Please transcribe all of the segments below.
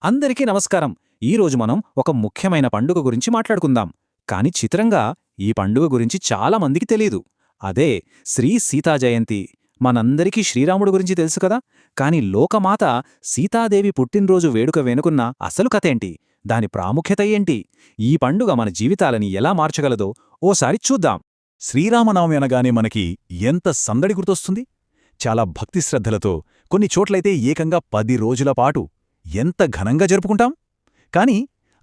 అందరికీ నమస్కారం. ఈరోజు మనం ఒక ముఖ్యమైన పండుగ గురించి మాట్లాడుకుందాం. కాని చిత్రంగా ఈ పండుగ గురించి చాలా మందికి తెలీదు. అదే శ్రీ సీతా జయంతి. మనందరికీ శ్రీరాముడు గురించి తెలుసు కదా. కాని లోకమాత సీతాదేవి పుట్టినరోజు వేడుక వెనుకున్న అసలు కథేంటి, దాని ప్రాముఖ్యత ఏంటి, ఈ పండుగ మన జీవితాలని ఎలా మార్చగలదో ఓసారి చూద్దాం. శ్రీరామనవమి అనగానే మనకి ఎంత సందడి గుర్తొస్తుంది. చాలా భక్తిశ్రద్ధలతో, కొన్ని చోట్లయితే ఏకంగా 10 రోజుల పాటు ఎంత ఘనంగా జరుపుకుంటాం. కాని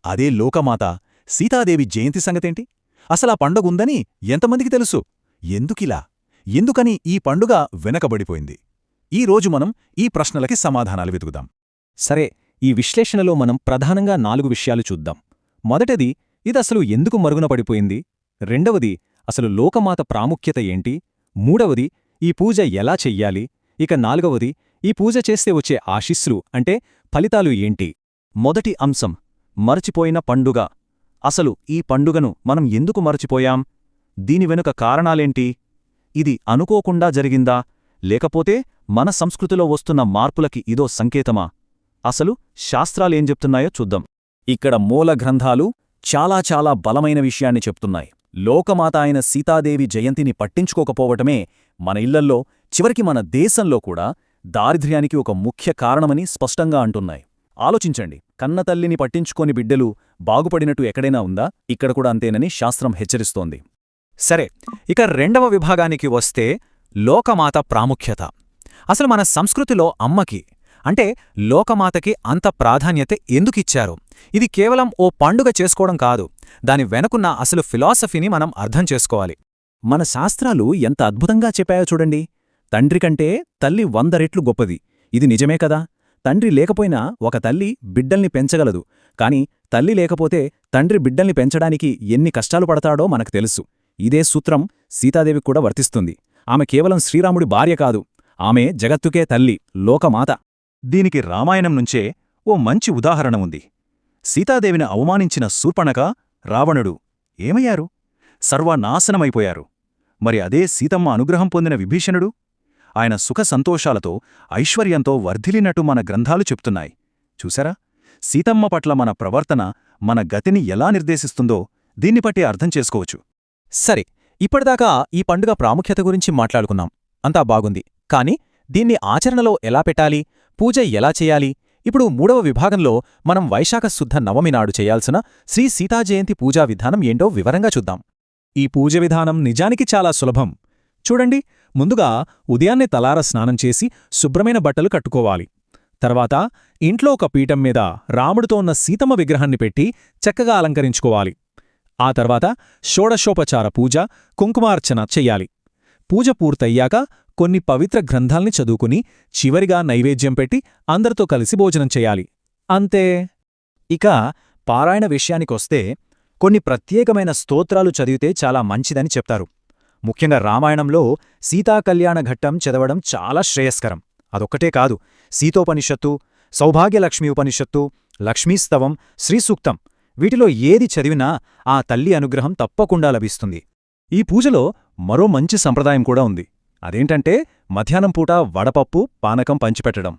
అదే లోకమాత సీతాదేవి జయంతి సంగతేంటి? అసలా పండగుందని ఎంతమందికి తెలుసు? ఎందుకిలా, ఎందుకని ఈ పండుగ వెనకబడిపోయింది? ఈరోజు మనం ఈ ప్రశ్నలకి సమాధానాలు వెతుకుదాం. సరే, ఈ విశ్లేషణలో మనం ప్రధానంగా 4 విషయాలు చూద్దాం. మొదటిది, ఇదసలు ఎందుకు మరుగున పడిపోయింది. రెండవది, అసలు లోకమాత ప్రాముఖ్యత ఏంటి. మూడవది, ఈ పూజ ఎలా చెయ్యాలి. ఇక నాలుగవది, ఈ పూజ చేస్తే వచ్చే ఆశీస్సులు అంటే ఫలితాలు ఏంటి. మొదటి అంశం, మరచిపోయిన పండుగ. అసలు ఈ పండుగను మనం ఎందుకు మరచిపోయాం? దీని వెనుక కారణాలేంటి? ఇది అనుకోకుండా జరిగిందా, లేకపోతే మన సంస్కృతిలో వస్తున్న మార్పులకి ఇదో సంకేతమా? అసలు శాస్త్రాలేం చెప్తున్నాయో చూద్దాం. ఇక్కడ మూల గ్రంథాలు చాలా బలమైన విషయాన్ని చెప్తున్నాయి. లోకమాత అయిన సీతాదేవి జయంతిని పట్టించుకోకపోవటమే మన ఇళ్లల్లో, చివరికి మన దేశంలో కూడా దారిద్ర్యానికి ఒక ముఖ్య కారణమని స్పష్టంగా అంటున్నాయి. ఆలోచించండి, కన్నతల్లిని పట్టించుకోని బిడ్డలు బాగుపడినట్టు ఎక్కడైనా ఉందా? ఇక్కడ కూడా అంతేనని శాస్త్రం హెచ్చరిస్తోంది. సరే, ఇక రెండవ విభాగానికి వస్తే లోకమాత ప్రాముఖ్యత. అసలు మన సంస్కృతిలో అమ్మకి అంటే లోకమాతకి అంత ప్రాధాన్యత ఎందుకిచ్చారు? ఇది కేవలం ఓ పండుగ చేసుకోవడం కాదు, దాని వెనుకున్న అసలు ఫిలాసఫీని మనం అర్థం చేసుకోవాలి. మన శాస్త్రాలు ఎంత అద్భుతంగా చెప్పాయో చూడండి. తండ్రి కంటే తల్లి 100 రెట్లు గొప్పది. ఇది నిజమే కదా. తండ్రి లేకపోయినా ఒక తల్లి బిడ్డల్ని పెంచగలదు. కాని తల్లి లేకపోతే తండ్రి బిడ్డల్ని పెంచడానికి ఎన్ని కష్టాలు పడతాడో మనకు తెలుసు. ఇదే సూత్రం సీతాదేవికి కూడా వర్తిస్తుంది. ఆమె కేవలం శ్రీరాముడి భార్య కాదు, ఆమె జగత్తుకే తల్లి, లోకమాత. దీనికి రామాయణం నుంచే ఓ మంచి ఉదాహరణ ఉంది. సీతాదేవిని అవమానించిన శూర్పణఖ, రావణుడు ఏమయ్యారు? సర్వనాశనమైపోయారు. మరి అదే సీతమ్మ అనుగ్రహం పొందిన విభీషణుడు, ఆయన సుఖ సంతోషాలతో, ఐశ్వర్యంతో వర్ధిల్లినట్టు మన గ్రంథాలు చెప్తున్నాయి. చూసారా, సీతమ్మ పట్ల మన ప్రవర్తన మన గతిని ఎలా నిర్దేశిస్తుందో దీన్ని బట్టి అర్థం చేసుకోవచ్చు. సరే, ఇప్పటిదాకా ఈ పండుగ ప్రాముఖ్యత గురించి మాట్లాడుకున్నాం. అంతా బాగుంది. కాని దీన్ని ఆచరణలో ఎలా పెట్టాలి, పూజ ఎలా చేయాలి? ఇప్పుడు మూడవ విభాగంలో మనం వైశాఖ శుద్ధ నవమి నాడు చేయాల్సిన శ్రీ సీతాజయంతి పూజా విధానం ఏంటో వివరంగా చూద్దాం. ఈ పూజ విధానం నిజానికి చాలా సులభం. చూడండి, ముందుగా ఉదయాన్నే తలార స్నానం చేసి శుభ్రమైన బట్టలు కట్టుకోవాలి. తర్వాత ఇంట్లో ఒక పీఠం మీద రాముడితో ఉన్న సీతమ్మ విగ్రహాన్ని పెట్టి చక్కగా అలంకరించుకోవాలి. ఆ తర్వాత షోడశోపచార పూజ, కుంకుమార్చన చెయ్యాలి. పూజ పూర్తయ్యాక కొన్ని పవిత్ర గ్రంథాల్ని చదువుకుని చివరిగా నైవేద్యం పెట్టి అందరితో కలిసి భోజనం చెయ్యాలి. అంతే. ఇక పారాయణ విషయానికొస్తే కొన్ని ప్రత్యేకమైన స్తోత్రాలు చదివితే చాలా మంచిదని చెప్తారు. ముఖ్యంగా రామాయణంలో సీతాకళ్యాణ ఘట్టం చదవడం చాలా శ్రేయస్కరం. అదొక్కటే కాదు, సీతోపనిషత్తు, సౌభాగ్యలక్ష్మీ ఉపనిషత్తు, లక్ష్మీస్తవం, శ్రీసూక్తం, వీటిలో ఏది చదివినా ఆ తల్లి అనుగ్రహం తప్పకుండా లభిస్తుంది. ఈ పూజలో మరో మంచి సంప్రదాయం కూడా ఉంది. అదేంటంటే మధ్యాహ్నం పూట వడపప్పు, పానకం పంచిపెట్టడం.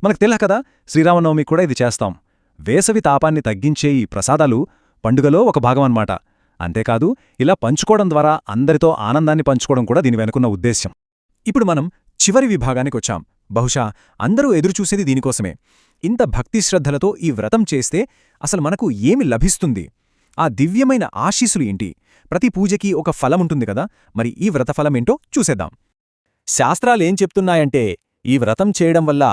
మనకు తెలుసు కదా, శ్రీరామనవమి కూడా ఇది చేస్తాం. వేసవి తాపాన్ని తగ్గించే ఈ ప్రసాదాలు పండుగలో ఒక భాగమన్నమాట. అంతేకాదు, ఇలా పంచుకోవడం ద్వారా అందరితో ఆనందాన్ని పంచుకోవడం కూడా దీని వెనుకున్న ఉద్దేశ్యం. ఇప్పుడు మనం చివరి విభాగానికొచ్చాం. బహుశా అందరూ ఎదురుచూసేది దీనికోసమే. ఇంత భక్తిశ్రద్ధలతో ఈ వ్రతం చేస్తే అసలు మనకు ఏమి లభిస్తుంది? ఆ దివ్యమైన ఆశీస్సులు ఏంటి? ప్రతి పూజకి ఒక ఫలముంటుంది కదా, మరి ఈ వ్రతఫలమేంటో చూసేద్దాం. శాస్త్రాలేం చెప్తున్నాయంటే ఈ వ్రతం చేయడం వల్ల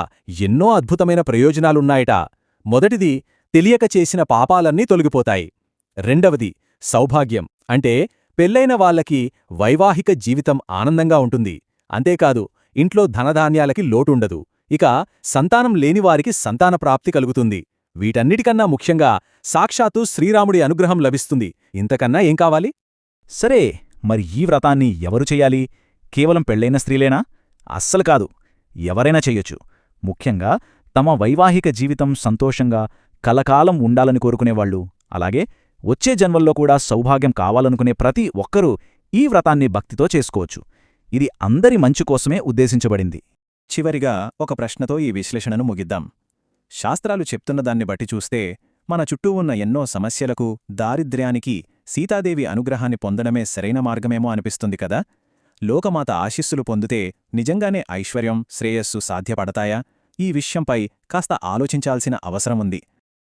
ఎన్నో అద్భుతమైన ప్రయోజనాలున్నాయట. మొదటిది, తెలియక చేసిన పాపాలన్నీ తొలగిపోతాయి. రెండవది, సౌభాగ్యం అంటే పెళ్లైన వాళ్లకి వైవాహిక జీవితం ఆనందంగా ఉంటుంది. అంతేకాదు, ఇంట్లో ధనధాన్యాలకి లోటుండదు. ఇక సంతానం లేనివారికి సంతానప్రాప్తి కలుగుతుంది. వీటన్నిటికన్నా ముఖ్యంగా సాక్షాత్తు శ్రీరాముడి అనుగ్రహం లభిస్తుంది. ఇంతకన్నా ఏం కావాలి? సరే, మరి ఈ వ్రతాన్ని ఎవరు చెయ్యాలి? కేవలం పెళ్లైన స్త్రీలేనా? అస్సలు కాదు, ఎవరైనా చెయ్యొచ్చు. ముఖ్యంగా తమ వైవాహిక జీవితం సంతోషంగా కలకాలం ఉండాలని కోరుకునేవాళ్లు, అలాగే వచ్చే జన్మల్లో కూడా సౌభాగ్యం కావాలనుకునే ప్రతి ఒక్కరూ ఈ వ్రతాన్ని భక్తితో చేసుకోవచ్చు. ఇది అందరి మంచి కోసమే ఉద్దేశించబడింది. చివరిగా ఒక ప్రశ్నతో ఈ విశ్లేషణను ముగిద్దాం. శాస్త్రాలు చెప్తున్నదాన్ని బట్టి చూస్తే మన చుట్టూ ఉన్న ఎన్నో సమస్యలకు, దారిద్ర్యానికి సీతాదేవి అనుగ్రహాన్ని పొందడమే సరైన మార్గమేమో అనిపిస్తుంది కదా. లోకమాత ఆశీస్సులు పొందితే నిజంగానే ఐశ్వర్యం, శ్రేయస్సు సాధ్యపడతాయా? ఈ విషయంపై కాస్త ఆలోచించాల్సిన అవసరముంది.